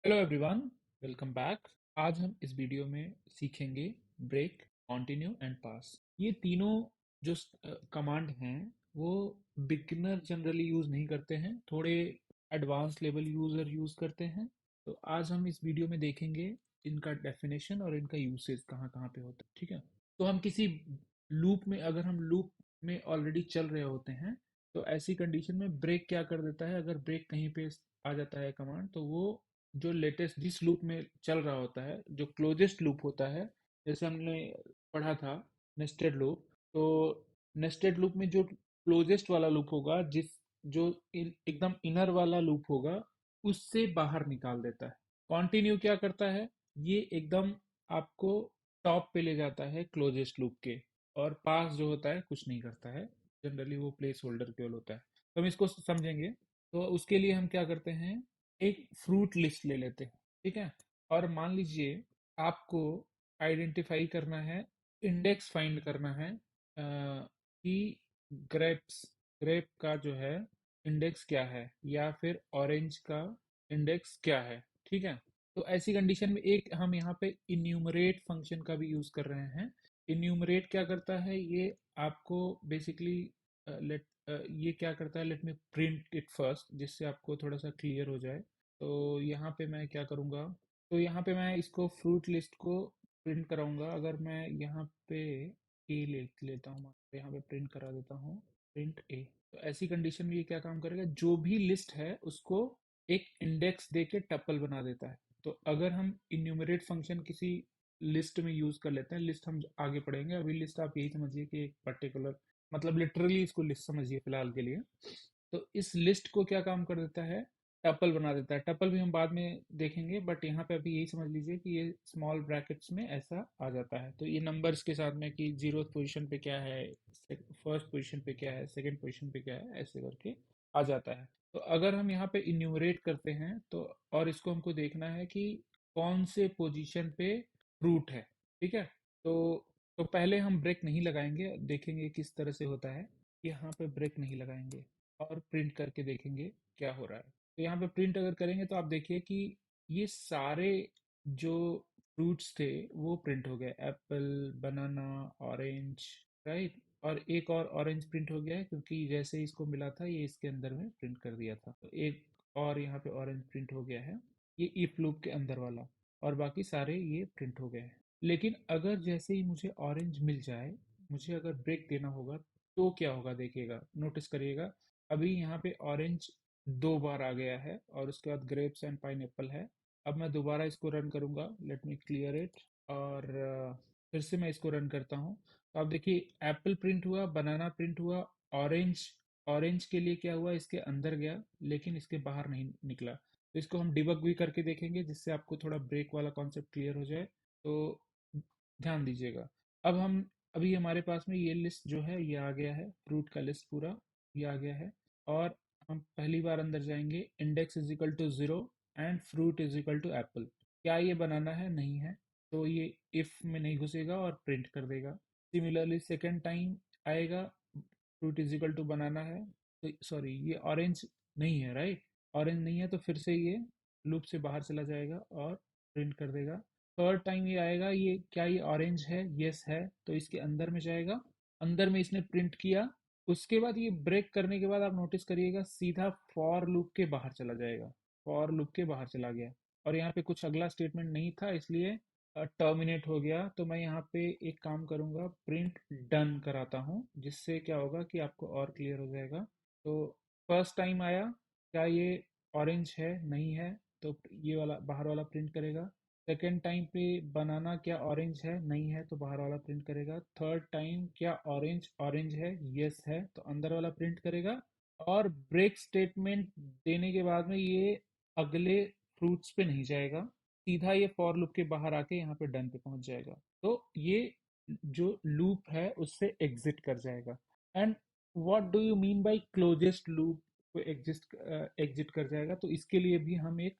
Hello everyone, welcome back. आज हम इस वीडियो में सीखेंगे ब्रेक, कंटिन्यू एंड पास। ये तीनों जो कमांड हैं वो बिगिनर जनरली यूज नहीं करते हैं, थोड़े एडवांस लेवल यूजर यूज करते हैं। तो आज हम इस वीडियो में देखेंगे इनका डेफिनेशन और इनका यूसेज कहाँ कहाँ पे होता है। ठीक है, तो हम किसी लूप में, अगर हम लूप में ऑलरेडी चल रहे होते हैं तो ऐसी कंडीशन में ब्रेक क्या कर देता है, अगर ब्रेक कहीं पे आ जाता है कमांड, तो वो जो लेटेस्ट जिस लूप में चल रहा होता है, जो क्लोजेस्ट लूप होता है, जैसे हमने पढ़ा था नेस्टेड लूप। तो नेस्टेड लूप में जो क्लोजेस्ट वाला लूप होगा, जिस जो एकदम इनर वाला लूप होगा, उससे बाहर निकाल देता है। कॉन्टिन्यू क्या करता है, ये एकदम आपको टॉप पे ले जाता है क्लोजेस्ट लूप के। और पास जो होता है कुछ नहीं करता है, जनरली वो प्लेस होल्डर केवल होता है। तो हम इसको समझेंगे। तो उसके लिए हम क्या करते हैं, एक फ्रूट लिस्ट ले लेते हैं। ठीक है, और मान लीजिए आपको आइडेंटिफाई करना है, इंडेक्स फाइंड करना है कि ग्रेप्स ग्रेप का जो है इंडेक्स क्या है, या फिर ऑरेंज का इंडेक्स क्या है। ठीक है, तो ऐसी कंडीशन में एक हम यहाँ पे इन्यूमरेट फंक्शन का भी यूज कर रहे हैं। इन्यूमरेट क्या करता है, ये आपको बेसिकली लेट ये क्या करता है, let me print it first, जिससे आपको थोड़ा सा क्लियर हो जाए। तो यहाँ पे मैं क्या करूँगा, तो यहाँ पे मैं इसको फ्रूट लिस्ट को प्रिंट कराऊंगा। अगर मैं यहाँ पे ए ले लेता हूँ, तो यहाँ पे प्रिंट करा देता हूँ, प्रिंट ए। तो ऐसी कंडीशन में ये क्या काम करेगा, जो भी लिस्ट है उसको एक इंडेक्स दे के टपल बना देता है। तो अगर हम इन्यूमरेट फंक्शन किसी लिस्ट में यूज कर लेते हैं, लिस्ट हम आगे पढ़ेंगे, अभी लिस्ट आप यही समझिए कि एक पर्टिकुलर, मतलब लिटरली इसको लिस्ट समझिए फिलहाल के लिए। तो इस लिस्ट को क्या काम कर देता है, टपल बना देता है। टपल भी हम बाद में देखेंगे, बट यहाँ पे अभी यही समझ लीजिए कि ये स्मॉल ब्रैकेट्स में ऐसा आ जाता है। तो ये नंबर्स के साथ में कि जीरो पोजीशन पे क्या है, फर्स्ट पोजीशन पे क्या है, सेकंड पोजीशन पे क्या है, ऐसे करके आ जाता है। तो अगर हम यहाँ पे इन्यूमरेट करते हैं तो, और इसको हमको देखना है कि कौन से पोजीशन पे फ्रूट है। ठीक है, तो पहले हम ब्रेक नहीं लगाएंगे, देखेंगे किस तरह से होता है। यहाँ पे ब्रेक नहीं लगाएंगे और प्रिंट करके देखेंगे क्या हो रहा है। तो यहाँ पे प्रिंट अगर करेंगे तो आप देखिए कि ये सारे जो फ्रूट्स थे वो प्रिंट हो गए, एप्पल, बनाना, ऑरेंज, राइट। और एक और ऑरेंज प्रिंट हो गया है, क्योंकि जैसे ही इसको मिला था ये इसके अंदर में प्रिंट कर दिया था। तो एक और यहाँ पे ऑरेंज प्रिंट हो गया है, ये इफ लूप के अंदर वाला। और बाकी सारे ये प्रिंट हो गए हैं। लेकिन अगर जैसे ही मुझे ऑरेंज मिल जाए, मुझे अगर ब्रेक देना होगा, तो क्या होगा देखिएगा, नोटिस करिएगा। अभी यहाँ पे ऑरेंज दो बार आ गया है और उसके बाद ग्रेप्स एंड पाइनएप्पल है। अब मैं दोबारा इसको रन करूंगा, लेट मी क्लियर इट। और फिर से मैं इसको रन करता हूँ। तो आप देखिए एप्पल प्रिंट हुआ, बनाना प्रिंट हुआ, ऑरेंज, ऑरेंज के लिए क्या हुआ, इसके अंदर गया लेकिन इसके बाहर नहीं निकला। तो इसको हम डिबग भी करके देखेंगे, जिससे आपको थोड़ा ब्रेक वाला कॉन्सेप्ट क्लियर हो जाए। तो ध्यान दीजिएगा। अब हम, अभी हमारे पास में ये लिस्ट जो है ये आ गया है, फ्रूट का लिस्ट पूरा ये आ गया है। और हम पहली बार अंदर जाएंगे, index is equal to zero and fruit is equal to apple. क्या ये बनाना है, नहीं है, तो ये इफ में नहीं घुसेगा और प्रिंट कर देगा। सिमिलरली सेकेंड टाइम आएगा, फ्रूट इज इक्वल टू बनाना है, तो सॉरी ये ऑरेंज नहीं है, राइट। ऑरेंज नहीं है तो फिर से ये लूप से बाहर चला जाएगा और प्रिंट कर देगा। थर्ड टाइम ये आएगा, ये क्या ये ऑरेंज है, यस है, तो इसके अंदर में जाएगा, अंदर में इसने प्रिंट किया। उसके बाद ये ब्रेक करने के बाद आप नोटिस करिएगा सीधा फॉर लूप के बाहर चला जाएगा, फॉर लूप के बाहर चला गया। और यहाँ पे कुछ अगला स्टेटमेंट नहीं था, इसलिए टर्मिनेट हो गया। तो मैं यहाँ पे एक काम करूँगा, प्रिंट डन कराता हूँ, जिससे क्या होगा कि आपको और क्लियर हो जाएगा। तो फर्स्ट टाइम आया, क्या ये ऑरेंज है, नहीं है, तो ये वाला बाहर वाला प्रिंट करेगा। सेकेंड टाइम पे बनाना क्या ऑरेंज है, नहीं है, तो बाहर वाला प्रिंट करेगा। थर्ड टाइम क्या ऑरेंज ऑरेंज है, यस है, तो अंदर वाला प्रिंट करेगा। और ब्रेक स्टेटमेंट देने के बाद में ये अगले फ्रूट्स पे नहीं जाएगा, सीधा ये फॉर लूप के बाहर आके यहाँ पे डन पे पहुंच जाएगा। तो ये जो लूप है उससे एग्जिट कर जाएगा। And what do you mean by closest loop को एग्जिस्ट एग्जिट कर जाएगा, तो इसके लिए भी हम एक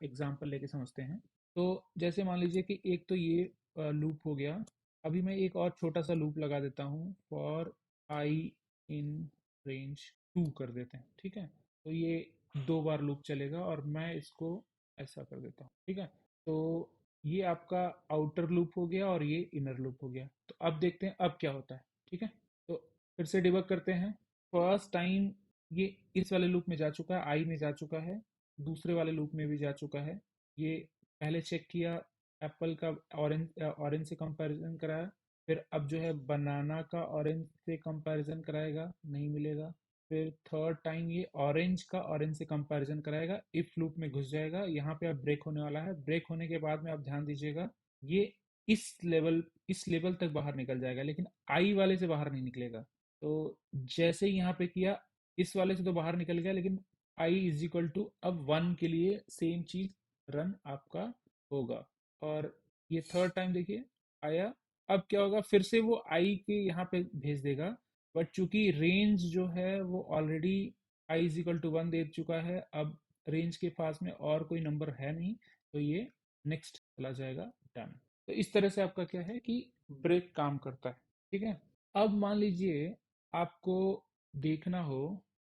एग्जांपल लेके समझते हैं। तो जैसे मान लीजिए कि एक तो ये लूप हो गया। अभी मैं एक और छोटा सा लूप लगा देता हूँ, for i in range two कर देते हैं। ठीक है, तो ये दो बार लूप चलेगा और मैं इसको ऐसा कर देता हूँ, ठीक है। तो ये आपका आउटर लूप हो गया और ये इनर लूप हो गया। तो अब देखते हैं अब क्या होता है, ठीक है। तो फिर से डिबग करते हैं। फर्स्ट टाइम ये इस वाले लूप में जा चुका है, आई में जा चुका है, दूसरे वाले लूप में भी जा चुका है। ये पहले चेक किया, एप्पल का ऑरेंज ऑरेंज से कंपैरिजन कराया। फिर अब जो है बनाना का ऑरेंज से कंपैरिजन कराएगा, नहीं मिलेगा। फिर थर्ड टाइम ये ऑरेंज का ऑरेंज से कंपैरिजन कराएगा, इफ लूप में घुस जाएगा। यहाँ पे अब ब्रेक होने वाला है। ब्रेक होने के बाद में आप ध्यान दीजिएगा, ये इस लेवल तक बाहर निकल जाएगा, लेकिन आई वाले से बाहर नहीं निकलेगा। तो जैसे ही यहाँ पे किया, इस वाले से तो बाहर निकल गया, लेकिन आई इज इक्वल टू अब 1 के लिए सेम चीज रन आपका होगा। और ये थर्ड टाइम देखिए आया। अब क्या होगा, फिर से वो आई के यहाँ पे भेज देगा, बट चूंकि रेंज जो है वो already i is equal to 1 दे चुका है, अब रेंज के पास में और कोई नंबर है नहीं, तो ये नेक्स्ट चला जाएगा, डन। तो इस तरह से आपका क्या है कि ब्रेक काम करता है, ठीक है। अब मान लीजिए आपको देखना हो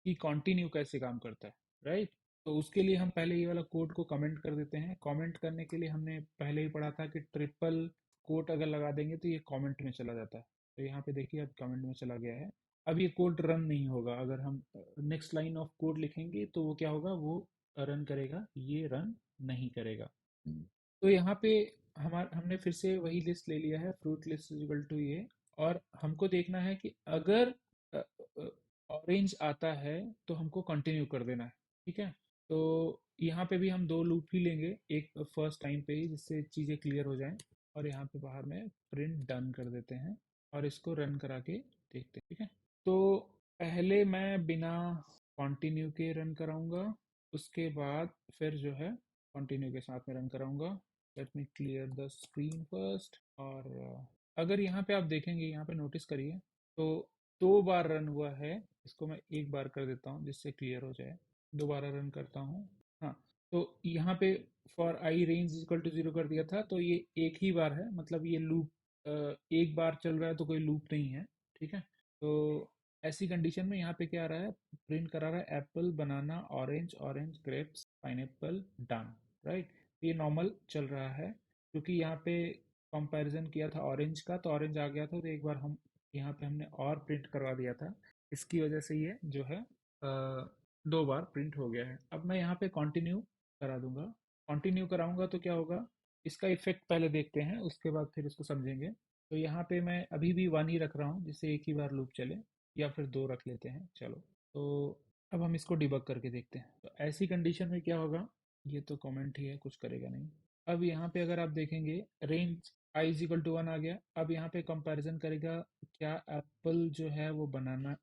कि कंटिन्यू कैसे काम करता है, राइट। तो उसके लिए हम पहले ये वाला कोड को कमेंट कर देते हैं। कमेंट करने के लिए हमने पहले ही पढ़ा था कि ट्रिपल कोट अगर लगा देंगे तो ये कमेंट में चला जाता है। तो यहाँ पे देखिए अब कमेंट में चला गया है। अब ये कोड रन नहीं होगा। अगर हम नेक्स्ट लाइन ऑफ कोड लिखेंगे तो वो क्या होगा, वो रन करेगा, ये रन नहीं करेगा। तो यहाँ पे हमने फिर से वही लिस्ट ले लिया है, fruit list is equal to ये। और हमको देखना है कि अगर ऑरेंज आता है तो हमको कंटिन्यू कर देना है, ठीक है। तो यहाँ पे भी हम दो लूप ही लेंगे, एक फर्स्ट टाइम पे ही, जिससे चीज़ें क्लियर हो जाएं। और यहाँ पे बाहर में प्रिंट डन कर देते हैं और इसको रन करा के देखते हैं, ठीक है। तो पहले मैं बिना कंटिन्यू के रन कराऊंगा, उसके बाद फिर जो है कंटिन्यू के साथ में रन कराऊंगा। Let me clear the screen first. और अगर यहाँ पे आप देखेंगे, यहाँ पे नोटिस करिए, तो 2 बार रन हुआ है। इसको मैं एक बार कर देता हूँ जिससे क्लियर हो जाए। दोबारा रन करता हूँ। हाँ, तो यहाँ पे for i range equal to 0 कर दिया था, तो ये एक ही बार है, मतलब ये लूप एक बार चल रहा है, तो कोई लूप नहीं है, ठीक है। तो ऐसी कंडीशन में यहाँ पे क्या आ रहा है, प्रिंट करा रहा है apple banana orange orange grapes pineapple done, right. ये नॉर्मल चल रहा है, क्योंकि यहाँ पे कंपैरिजन किया था ऑरेंज का, तो ऑरेंज आ गया था। तो एक बार हम यहाँ पे हमने और प्रिंट करवा दिया था, इसकी वजह से ये जो है 2 बार प्रिंट हो गया है। अब मैं यहाँ पे कंटिन्यू करा दूंगा। कंटिन्यू कराऊंगा तो क्या होगा, इसका इफेक्ट पहले देखते हैं, उसके बाद फिर इसको समझेंगे। तो यहाँ पे मैं अभी भी 1 ही रख रहा हूँ, जिससे एक ही बार लूप चले, या फिर 2 रख लेते हैं, चलो। तो अब हम इसको डिबग करके देखते हैं। तो ऐसी कंडीशन में क्या होगा, ये तो कमेंट ही है, कुछ करेगा नहीं। अब यहाँ पे अगर आप देखेंगे, range i is equal to 1 आ गया। अब यहाँ पे कंपैरिजन करेगा, क्या एप्पल जो है वो बनाना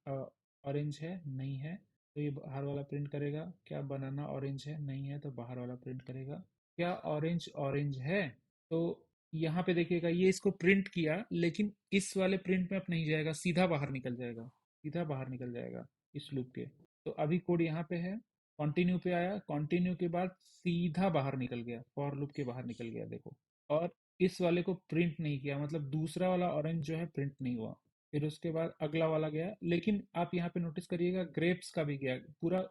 ऑरेंज है, नहीं है, तो ये बाहर वाला प्रिंट करेगा। क्या बनाना ऑरेंज है, नहीं है, तो बाहर वाला प्रिंट करेगा। क्या ऑरेंज ऑरेंज है, तो यहाँ पे देखिएगा, ये इसको प्रिंट किया, लेकिन इस वाले प्रिंट में अब नहीं जाएगा, सीधा बाहर निकल जाएगा, सीधा बाहर निकल जाएगा इस लूप के। तो अभी कोड यहाँ पे है, कंटिन्यू पे आया, कंटिन्यू के बाद सीधा बाहर निकल गया, फॉर लूप के बाहर निकल गया, देखो। और इस वाले को प्रिंट नहीं किया, मतलब दूसरा वाला ऑरेंज जो है प्रिंट नहीं हुआ। फिर उसके बाद अगला वाला गया, लेकिन आप यहाँ पे नोटिस करिएगा, ग्रेप्स का भी गया पूरा।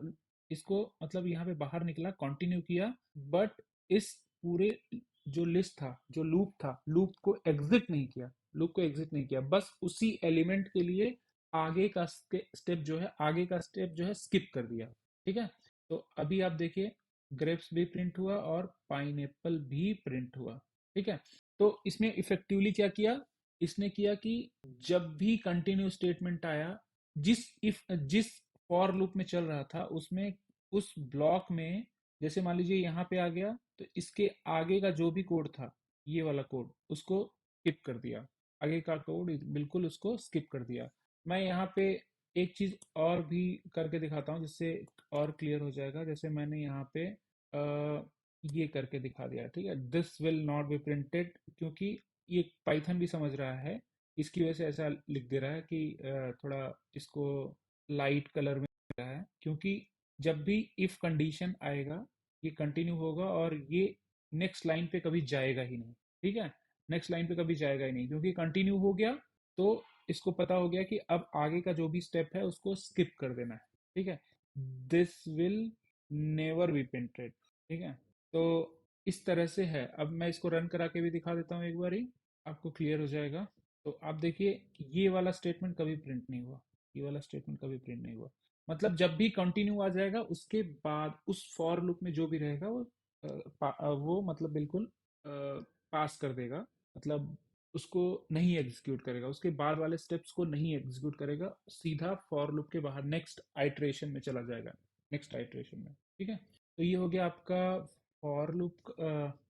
इसको मतलब यहाँ पे बाहर निकला, कंटिन्यू किया, बट इस पूरे जो लिस्ट था, जो लूप था, लूप को एग्जिट नहीं किया, लूप को एग्जिट नहीं किया, बस उसी एलिमेंट के लिए आगे का स्टेप जो है, आगे का स्टेप जो है स्किप कर दिया, ठीक है। तो अभी आप देखिए, ग्रेप्स भी प्रिंट हुआ और पाइनएप्पल भी प्रिंट हुआ, ठीक है। तो इसमें इफेक्टिवली क्या किया, इसने किया कि जब भी कंटिन्यू स्टेटमेंट आया, जिस फॉर लूप में चल रहा था, उसमें उस ब्लॉक में, जैसे मान लीजिए यहाँ पे आ गया, तो इसके आगे का जो भी कोड था, ये वाला कोड, उसको स्किप कर दिया। आगे का कोड बिल्कुल उसको स्किप कर दिया। मैं यहाँ पे एक चीज और भी करके दिखाता हूँ, जिससे और क्लियर हो जाएगा। जैसे मैंने यहाँ पे ये करके दिखा दिया, ठीक है, this will not be printed, क्योंकि ये पाइथन भी समझ रहा है, इसकी वजह से ऐसा लिख दे रहा है कि थोड़ा इसको लाइट कलर में रहा है, क्योंकि जब भी इफ कंडीशन आएगा, ये कंटिन्यू होगा और ये नेक्स्ट लाइन पे कभी जाएगा ही नहीं, ठीक है। नेक्स्ट लाइन पे कभी जाएगा ही नहीं, क्योंकि कंटिन्यू हो गया, तो इसको पता हो गया कि अब आगे का जो भी स्टेप है उसको स्किप कर देना है, ठीक है। This will never be printed, ठीक है। तो इस तरह से है। अब मैं इसको रन करा के भी दिखा देता हूँ एक बार ही, आपको क्लियर हो जाएगा। तो आप देखिए, ये वाला स्टेटमेंट कभी प्रिंट नहीं हुआ, ये वाला स्टेटमेंट कभी प्रिंट नहीं हुआ। मतलब जब भी कंटिन्यू आ जाएगा उसके बाद उस फॉर लूप में जो भी रहेगा वो वो मतलब बिल्कुल पास कर देगा। मतलब उसको नहीं एग्जीक्यूट करेगा, उसके बाद वाले स्टेप्स को नहीं एग्जीक्यूट करेगा, सीधा फॉर लूप के बाहर नेक्स्ट आइट्रेशन में चला जाएगा, नेक्स्ट आइट्रेशन में। ठीक है, तो ये हो गया आपका for loop,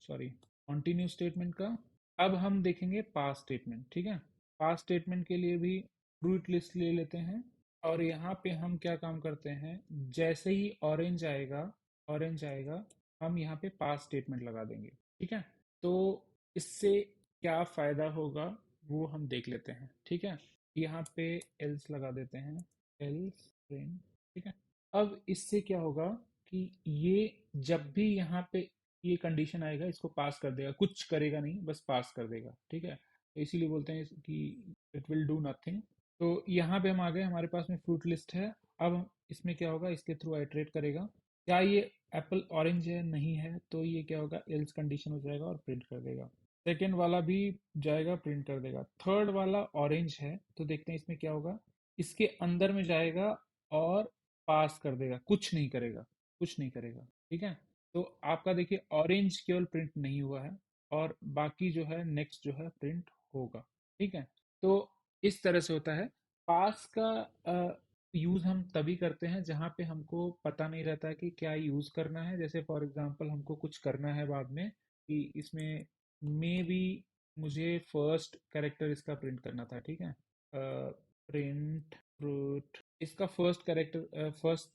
sorry, continue statement का। अब हम देखेंगे पास स्टेटमेंट। ठीक है, पास स्टेटमेंट के लिए भी फ्रूट लिस्ट ले लेते हैं। और यहाँ पे हम क्या काम करते हैं, जैसे ही ऑरेंज आएगा, ऑरेंज आएगा, हम यहाँ पे पास स्टेटमेंट लगा देंगे। ठीक है, तो इससे क्या फायदा होगा वो हम देख लेते हैं। ठीक है, यहाँ पे एल्स लगा देते हैं, एल्स प्रिंट। ठीक है, अब इससे क्या होगा कि ये जब भी यहाँ पे ये कंडीशन आएगा इसको पास कर देगा, कुछ करेगा नहीं, बस पास कर देगा। ठीक है, तो इसीलिए बोलते हैं कि इट विल डू नथिंग। तो यहाँ पे हम आ गए, हमारे पास में फ्रूट लिस्ट है। अब इसमें क्या होगा, इसके थ्रू आइटरेट करेगा, क्या ये एप्पल ऑरेंज है, नहीं है, तो ये क्या होगा, एल्स कंडीशन हो जाएगा और प्रिंट कर देगा। सेकेंड वाला भी जाएगा, प्रिंट कर देगा। थर्ड वाला ऑरेंज है, तो देखते हैं इसमें क्या होगा, इसके अंदर में जाएगा और पास कर देगा, कुछ नहीं करेगा, कुछ नहीं करेगा। ठीक है, तो आपका देखिए ऑरेंज केवल प्रिंट नहीं हुआ है, और बाकी जो है नेक्स्ट जो है प्रिंट होगा। ठीक है, तो इस तरह से होता है। पास का यूज हम तभी करते हैं जहाँ पे हमको पता नहीं रहता है कि क्या यूज करना है। जैसे फॉर एग्जांपल हमको कुछ करना है बाद में, कि इसमें मे बी मुझे फर्स्ट कैरेक्टर इसका प्रिंट करना था। ठीक है, प्रिंट फ्रूट, इसका first character, first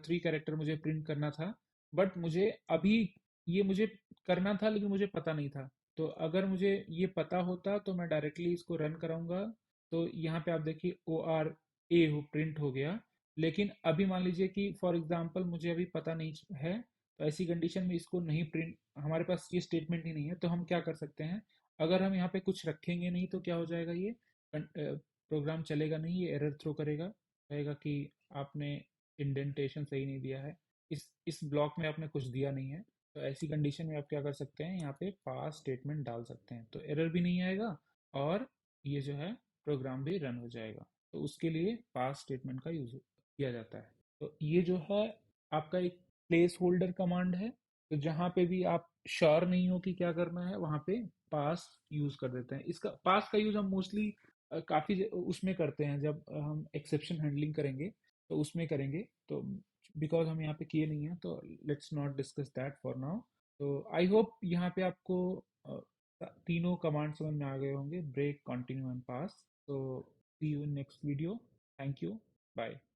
three character मुझे प्रिंट करना था, बट मुझे अभी ये मुझे करना था लेकिन मुझे पता नहीं था। तो अगर मुझे ये पता होता तो मैं डायरेक्टली इसको रन कराऊंगा। तो यहाँ पे आप देखिए ORA हो प्रिंट हो गया। लेकिन अभी मान लीजिए कि फॉर एग्जांपल मुझे अभी पता नहीं है, तो ऐसी कंडीशन में इसको नहीं प्रिंट, हमारे पास ये स्टेटमेंट ही नहीं है, तो हम क्या कर सकते हैं, अगर हम यहाँ पे कुछ रखेंगे नहीं तो क्या हो जाएगा, ये प्रोग्राम चलेगा नहीं, ये एरर थ्रो करेगा, कहेगा कि आपने इंडेंटेशन सही नहीं दिया है, इस ब्लॉक में आपने कुछ दिया नहीं है। तो ऐसी कंडीशन में आप क्या कर सकते हैं, यहाँ पे पास स्टेटमेंट डाल सकते हैं, तो एरर भी नहीं आएगा और ये जो है प्रोग्राम भी रन हो जाएगा। तो उसके लिए पास स्टेटमेंट का यूज किया जाता है। तो ये जो है आपका एक प्लेस होल्डर कमांड है। तो जहाँ पे भी आप श्योर नहीं हो कि क्या करना है, वहाँ पे पास यूज कर देते हैं। इसका पास का यूज हम मोस्टली काफी उसमें करते हैं, जब हम एक्सेप्शन हैंडलिंग करेंगे तो उसमें करेंगे। तो बिकॉज हम यहाँ पे किए नहीं है, तो let's not discuss that for now. तो आई होप यहाँ पे आपको तीनों कमांड समझ में आ गए होंगे, ब्रेक, कंटिन्यू एंड पास। तो see you in next video. Thank you, bye.